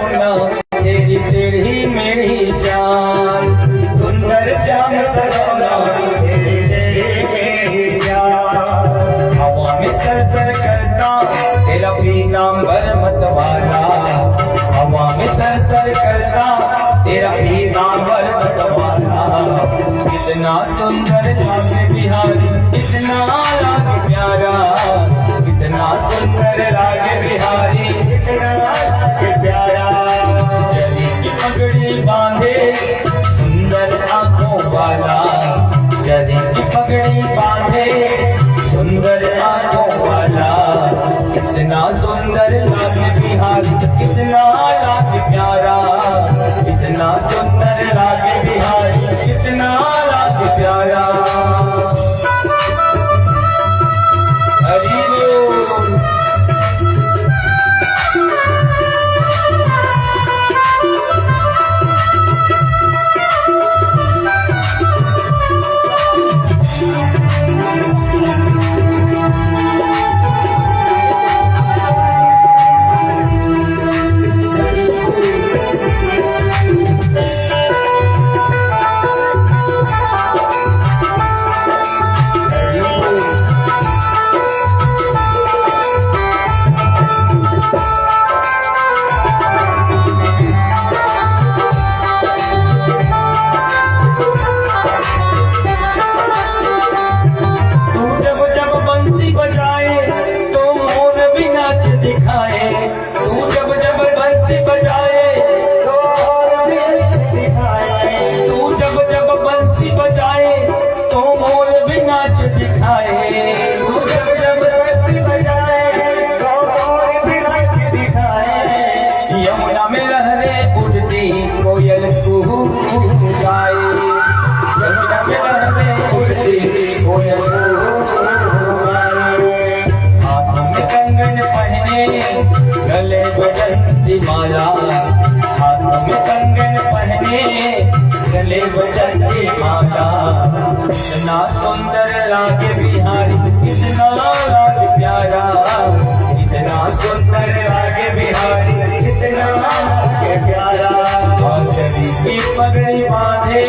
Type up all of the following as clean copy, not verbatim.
सलोना तेरी टेढ़ी मेरी जान, सुंदर श्याम सलोना तेरी टेढ़ी मेरी जान। हवा में सर सर करता तेरा पीतांबर मतवाला, हवा में सर सर करता तेरा पीतांबर मतवाला। इतना सुंदर लागे बिहारी, इतना लागे प्यारा, इतना सुंदर लागे बिहारी, इतना लागे प्यारा। जरी की पगड़ी बांधे सुंदर आंखों वाला, जरी की पगड़ी बांधे सुंदर आंखों वाला। इतना सुंदर लागे बिहारी, इतना लागे प्यारा, इतना सुंदर लागे बिहारी, इतना लागे प्यारा। हरि बोल। गले बजंती माला, हाथों में कंगन पहने गले बजंती माला। इतना सुंदर लागे बिहारी, इतना लागे प्यारा, इतना सुंदर लागे बिहारी, इतना लागे प्यारा। और जरी की पगड़ी बांधे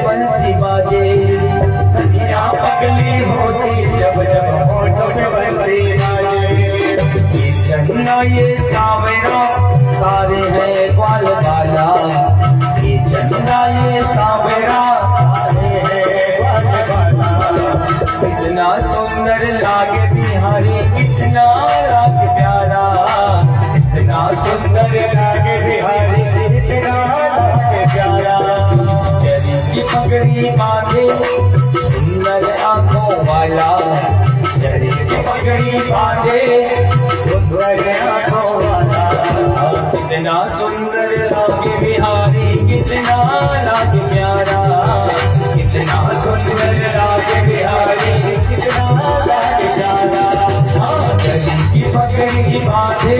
बंसी बाजे, सखियां पगली होती जब जब होठों पे बंसी बाजे। ये चन्ना ये सावरा सारे हैं ग्वाल वाला, ये चन्ना ये सावरा सारे हैं ग्वाल वाला। इतना सुंदर लागे बिहारी, इतना लागे प्यारा, इतना सुंदर लागे बिहारी, इतना लागे प्यारा। की पगड़ी बांधे सुंदर आंखों वाला, जरी की पगड़ी बांधे सुंदर आंखों वाला। कितना सुंदर लागे बिहारी, कितना लागे प्यारा, कितना सुंदर लागे बिहारी, कितना लागे प्यारा। जरी की पगड़ी बांधे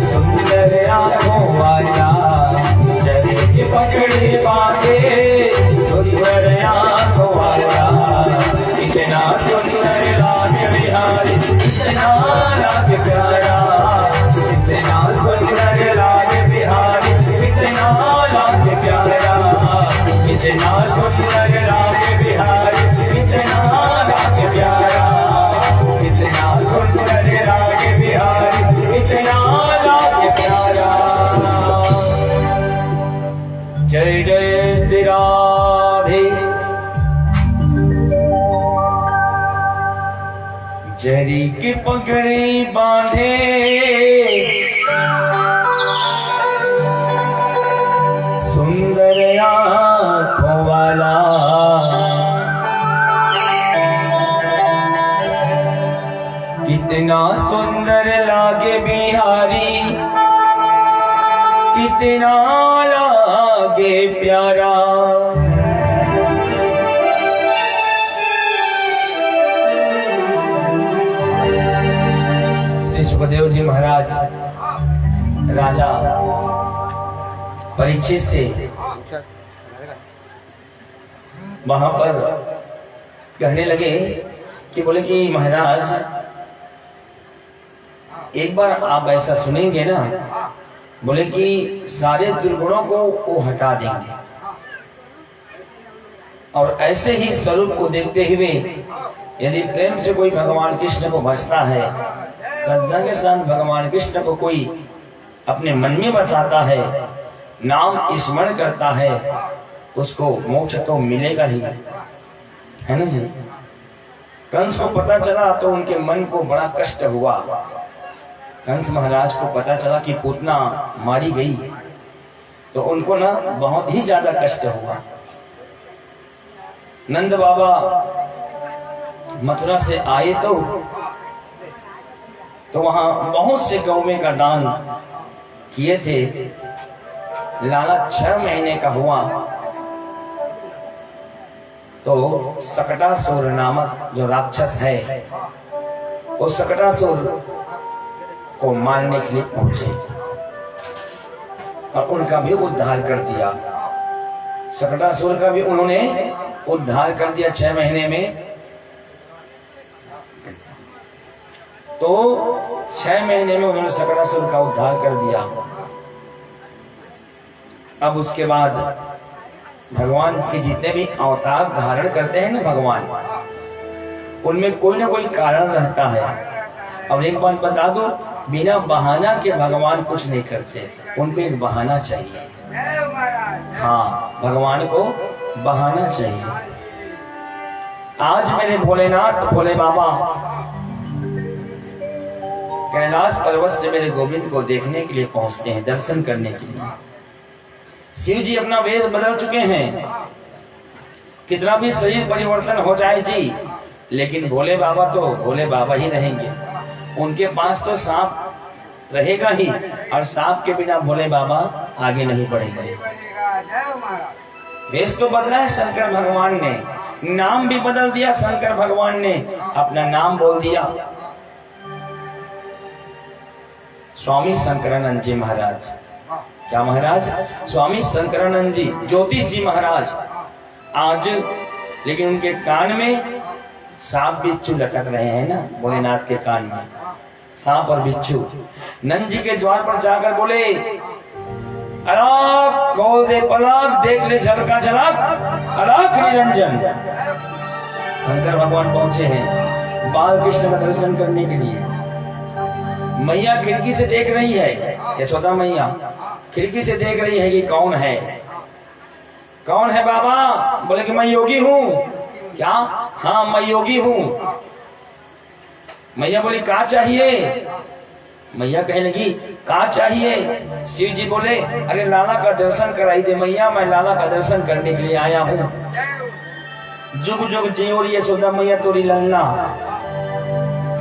सुंदर पगड़ी बांधे सुंदर आँखों वाला, कितना सुंदर लागे बिहारी, कितना लागे प्यारा। श्री सुखदेव जी महाराज राजा परीक्षित से वहां पर कहने लगे कि बोले कि महाराज एक बार आप ऐसा सुनेंगे ना, बोले कि सारे दुर्गुणों को वो हटा देंगे और ऐसे ही स्वरूप को देखते हुए यदि प्रेम से कोई भगवान कृष्ण को भजता है, श्रद्धा के साथ भगवान कृष्ण को कोई अपने मन में बसाता है, नाम स्मरण करता है, उसको मोक्ष तो मिलेगा ही, है ना जी। कंस को पता चला तो उनके मन को बड़ा कष्ट हुआ। कंस महाराज को पता चला कि पूतना मारी गई तो उनको ना बहुत ही ज्यादा कष्ट हुआ। नंद बाबा मथुरा से आए तो वहां बहुत से गौवें का दान किए थे। लाला 6 महीने का हुआ तो सकटासुर नामक जो राक्षस है वो सकटासुर को मारने के लिए पहुंचे और उनका भी उद्धार कर दिया। सकटासुर का भी उन्होंने उद्धार कर दिया 6 महीने में। तो 6 महीने में उन्होंने सकटासुर का उद्धार कर दिया। अब उसके बाद भगवान के जितने भी अवतार धारण करते हैं ना भगवान, उनमें कोई ना कोई कारण रहता है। और एक बात बता दो, बिना बहाना के भगवान कुछ नहीं करते, उनको एक बहाना चाहिए। हाँ, भगवान को बहाना चाहिए। आज मेरे भोलेनाथ भोले बाबा कैलाश पर्वत से मेरे गोविंद को देखने के लिए पहुंचते हैं, दर्शन करने के लिए। शिव जी अपना वेश बदल चुके हैं, कितना भी शरीर परिवर्तन हो जाए जी, लेकिन भोले बाबा तो भोले बाबा ही रहेंगे। उनके पास तो सांप रहेगा ही और सांप के बिना भोले बाबा आगे नहीं बढ़ेंगे। वेश तो बदला है शंकर भगवान ने, नाम भी बदल दिया शंकर भगवान ने, अपना नाम बोल दिया स्वामी शंकरानंद जी महाराज। क्या महाराज? स्वामी शंकरानंद जी, ज्योतिष जी महाराज। आज लेकिन उनके कान में सांप बिच्छू लटक रहे हैं ना, भोलेनाथ के कान में सांप और बिच्छू। नंद जी के द्वार पर जाकर बोले, अलग खोल दे पलक, देख ले झलका झलक, अलग निरंजन। शंकर भगवान पहुंचे हैं बाल कृष्ण का दर्शन करने के लिए। मैया खिड़की से देख रही है, यशोदा मैया खिड़की से देख रही है कि कौन है, कौन है बाबा? बोले कि मैं योगी हूँ। क्या? हाँ मैं योगी हूँ। मैया बोली का चाहिए? मैया कहने लगी का चाहिए? शिव जी बोले अरे लाला का दर्शन कराई दे मैया, मैं लाला का दर्शन करने के लिए आया हूँ। जुग जुग जियोरी यशोदा मैया तोरी ललना,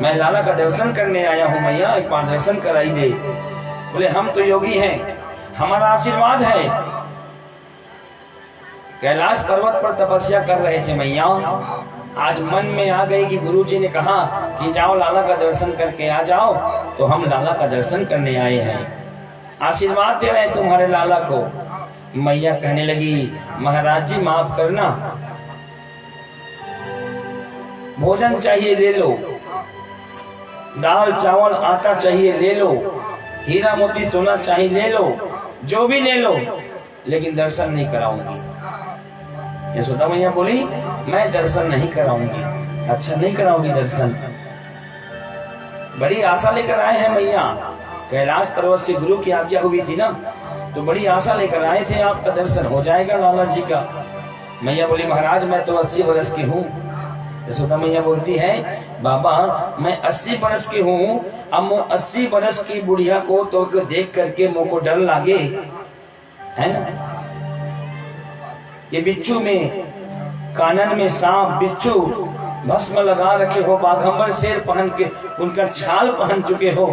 मैं लाला का दर्शन करने आया हूँ मैया, एक बार दर्शन कराई दे। बोले हम तो योगी हैं, हमारा आशीर्वाद है। कैलाश पर्वत पर तपस्या कर रहे थे मैया, आज मन में आ गई कि गुरुजी ने कहा कि जाओ लाला का दर्शन करके आ जाओ, तो हम लाला का दर्शन करने आए हैं, आशीर्वाद दे रहे हैं तुम्हारे लाला को। मैया कहने लगी महाराज जी माफ करना, भोजन चाहिए ले लो, दाल चावल आटा चाहिए ले लो, हीरा मोती सोना चाहिए ले लो, जो भी ले लो, लेकिन दर्शन नहीं कराऊंगी। यशोदा मैया बोली मैं दर्शन नहीं कराऊंगी। अच्छा नहीं कराऊंगी दर्शन? बड़ी आशा लेकर आए हैं मैया, कैलाश पर्वत से गुरु की आज्ञा हुई थी ना, तो बड़ी आशा लेकर आए थे आपका दर्शन हो जाएगा लाला जी का। मैया बोली महाराज मैं तो 80 वर्ष की हूँ। यशोदा मैया बोलती है बाबा मैं 80 बरस की हूँ, अब वो 80 बरस की बुढ़िया को तो देख करके मुझको डर लागे, है ना। ये बिच्छू में, कानन में सांप, बिच्छू, भस्म लगा रखे हो, बाघंबर शेर पहन के उनका छाल पहन चुके हो,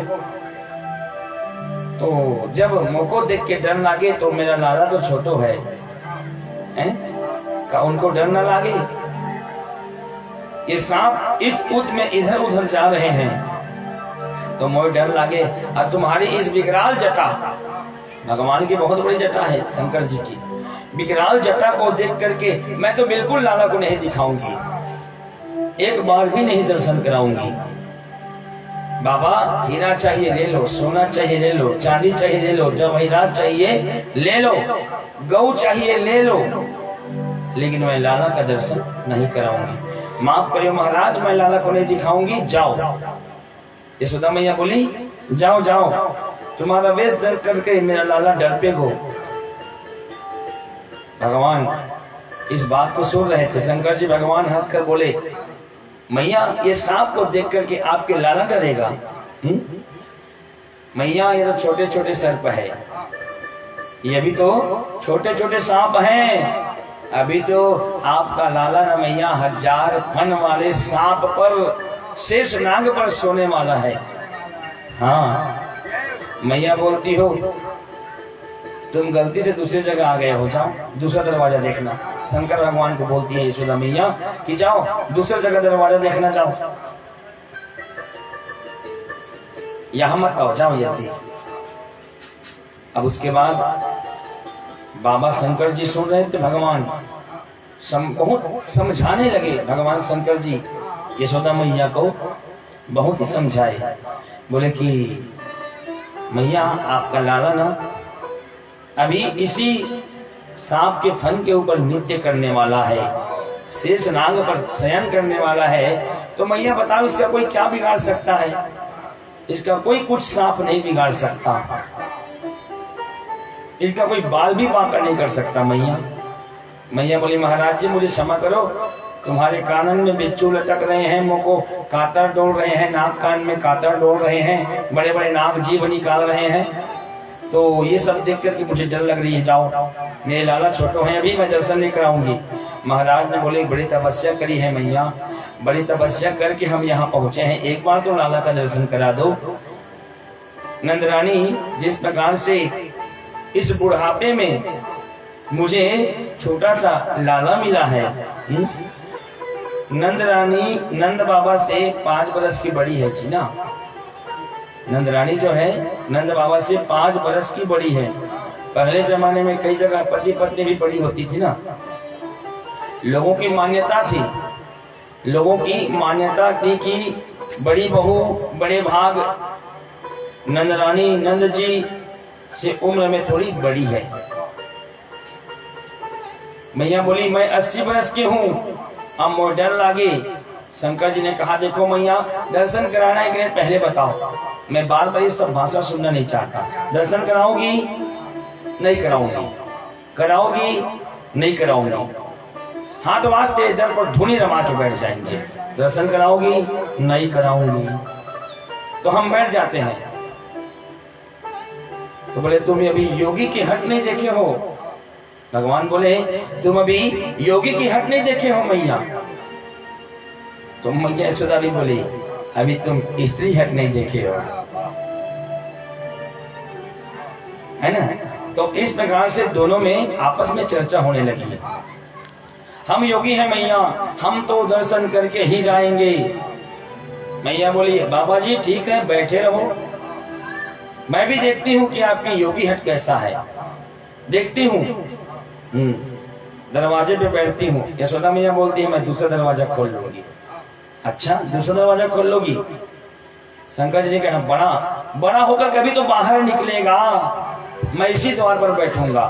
तो जब मुझको देख के डर लागे तो मेरा लाला तो छोटो है, का उनको डर न लागे। ये सांप इत उत में इधर उधर जा रहे हैं तो मुझे डर लागे। और तुम्हारी इस विकराल जटा, भगवान की बहुत बड़ी जटा है शंकर जी की, विकराल जटा को देख करके मैं तो बिल्कुल लाला को नहीं दिखाऊंगी, एक बार भी नहीं दर्शन कराऊंगी। बाबा हीरा चाहिए ले लो, सोना चाहिए ले लो, चांदी चाहिए ले लो, जवाहरात चाहिए ले लो, गौ चाहिए ले लो, लेकिन मैं लाला का दर्शन नहीं कराऊंगी। माफ करियो महाराज, मैं लाला को नहीं दिखाऊंगी, जाओ। यशोदा मैया बोली जाओ जाओ, तुम्हारा वेश दर करके मेरा लाला डर पे हो। भगवान इस बात को सुन रहे थे। शंकर जी भगवान हंसकर बोले, मैया ये सांप को देख करके आपके लाला डरेगा? मैया ये तो छोटे छोटे सर्प है, ये भी तो छोटे छोटे सांप हैं, अभी तो आपका लाला ना मैया 1000 फन वाले सांप पर, शेष नाग पर सोने वाला है। हाँ मैया बोलती हो तुम गलती से दूसरी जगह आ गए हो, जाओ दूसरा दरवाजा देखना। शंकर भगवान को बोलती है यशोदा मैया कि जाओ दूसरा जगह दरवाजा देखना, जाओ यहां मत आओ, जाओ जल्दी। अब उसके बाद बाबा शंकर जी सुन रहे थे, भगवान बहुत समझाने लगे। भगवान शंकर जी यशोदा मैया को बहुत ही समझाए, बोले कि मैया आपका लाला ना अभी इसी सांप के फन के ऊपर नृत्य करने वाला है, शेष नाग पर शयन करने वाला है, तो मैया बताओ इसका कोई क्या बिगाड़ सकता है? इसका कोई कुछ सांप नहीं बिगाड़ सकता, इनका कोई बाल भी बांका नहीं कर सकता। मैया बोली महाराज जी मुझे क्षमा करो, तुम्हारे कानन में बिच्छू लटक रहे हैं, मुंह को कातर डोल रहे हैं, नाक कान में कातर डोल रहे हैं, बड़े बड़े नाक जीभ निकाल रहे हैं, तो ये सब देख करके मुझे डर लग रही है, जाओ मेरे लाला छोटो हैं, अभी मैं दर्शन नहीं कराऊंगी। महाराज ने बोले बड़ी तपस्या करी है मैया, बड़ी तपस्या करके हम यहाँ पहुंचे हैं, एक बार तो लाला का दर्शन करा दो। नंदरानी जिस प्रकार से इस बुढ़ापे में मुझे छोटा सा लाला मिला है, नंदरानी नंद बाबा से 5 बरस की बड़ी है जी ना। नंदरानी जो है नंद बाबा से 5 बरस की बड़ी है। पहले जमाने में कई जगह पति पत्नी भी बड़ी होती थी ना, लोगों की मान्यता थी, लोगों की मान्यता थी कि बड़ी बहू बड़े भाग नंदरानी नंद जी से उम्र में थोड़ी बड़ी है। मैया बोली मैं 80 बरस की हूँ, अब मुझे डर लागे। शंकर जी ने कहा देखो मैया दर्शन कराना है कि नहीं पहले बताओ, मैं बार बार इस सब भाषा सुनना नहीं चाहता। दर्शन कराओगी? नहीं कराऊंगी। कराओगी? नहीं कराऊंगी। हाथ वास्ते इधर पर धुनी रमा के बैठ जाएंगे। दर्शन कराओगी? नहीं कराऊंगी। तो हम बैठ जाते हैं। तो बोले तुम अभी योगी की हट नहीं देखे हो? भगवान बोले तुम अभी योगी की हट नहीं देखे हो मैया? तो मैया यशोदा भी बोली अभी तुम स्त्री हट नहीं देखे हो, है ना। तो इस प्रकार से दोनों में आपस में चर्चा होने लगी। हम योगी हैं मैया, हम तो दर्शन करके ही जाएंगे। मैया बोली बाबा जी ठीक है बैठे रहो, मैं भी देखती हूँ कि आपकी योगी हट कैसा है, देखती हूँ। दरवाजे पे बैठती हूँ। यशोदा मैया बोलती है मैं दूसरा दरवाजा खोल लूंगी। अच्छा दूसरा दरवाजा खोल लोगी? शंकर जी ने कहा बड़ा बड़ा होकर कभी तो बाहर निकलेगा, मैं इसी द्वार पर बैठूंगा।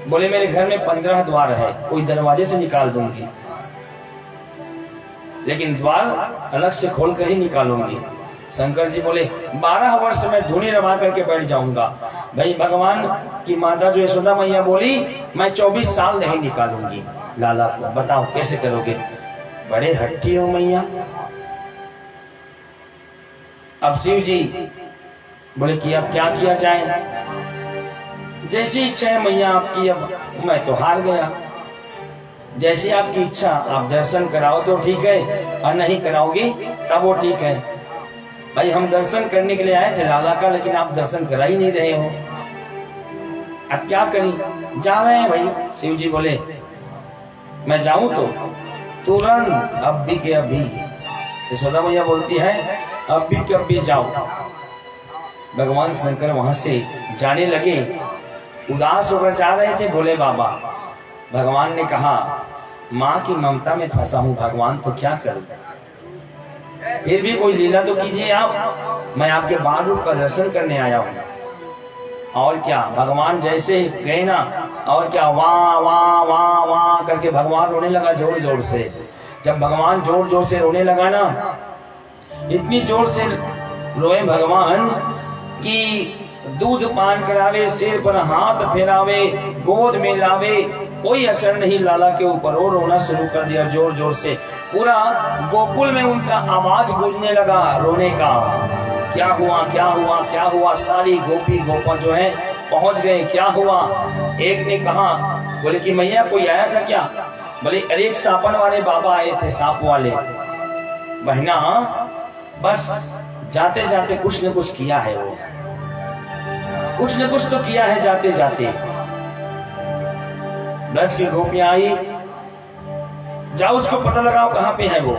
बोले मेरे घर में 15 द्वार है, कोई दरवाजे से निकाल दूंगी, लेकिन द्वार अलग से खोल कर ही निकालूंगी। शंकर जी बोले 12 वर्ष में धुनी रमा करके बैठ जाऊंगा। भाई भगवान की माता जो यशोदा मैया बोली मैं 24 साल नहीं निकालूंगी लाला को। बताओ कैसे करोगे? बड़े हट्टी हो मैया, अब शिव जी बोले कि अब क्या किया जाए, जैसी इच्छा है मैया आपकी, अब मैं तो हार गया, जैसी आपकी इच्छा, आप दर्शन कराओ तो ठीक है और नहीं कराओगी तब वो ठीक है। भाई हम दर्शन करने के लिए आए थे लाला का, लेकिन आप दर्शन करा ही नहीं रहे हो, अब क्या करें, जा रहे हैं भाई। शिव जी बोले मैं जाऊं तो तुरंत अब भी के अभी। यशोदा मैया बोलती है अब भी के अभी जाओ। भगवान शंकर वहां से जाने लगे, उदास होकर जा रहे थे भोले बाबा। भगवान ने कहा माँ की ममता में फंसा हूं भगवान, तो क्या करूं, फिर भी कोई लीला तो कीजिए आप, मैं आपके बाल रूप का दर्शन करने आया हूं। और क्या, भगवान जैसे गए ना, और क्या, वाह वाह वाह वाह करके भगवान रोने लगा जोर जोर से। जब भगवान जोर जोर से रोने लगा ना, इतनी जोर से रोए भगवान कि दूध पान करावे, सिर पर हाथ फेरावे, गोद में लावे, कोई असर नहीं लाला के ऊपर। वो रोना शुरू कर दिया जोर जोर से, पूरा गोकुल में उनका आवाज गूंजने लगा रोने का। क्या हुआ क्या हुआ क्या हुआ, सारी गोपी गोपा जो है पहुंच गए, क्या हुआ। एक ने कहा, बोले कि मैया कोई आया था क्या, बोले अरे एक सांपन वाले बाबा आए थे, सांप वाले। बहना बस जाते जाते कुछ न कुछ किया है, वो कुछ न कुछ तो किया है जाते जाते। ब्रज की गोपियां आई, जाओ उसको पता लगाओ कहां पे है वो।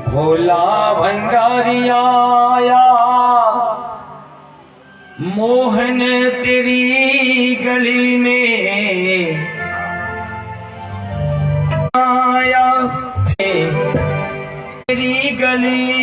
भोला भंडारी आया, मोहन तेरी गली में आया, तेरी गली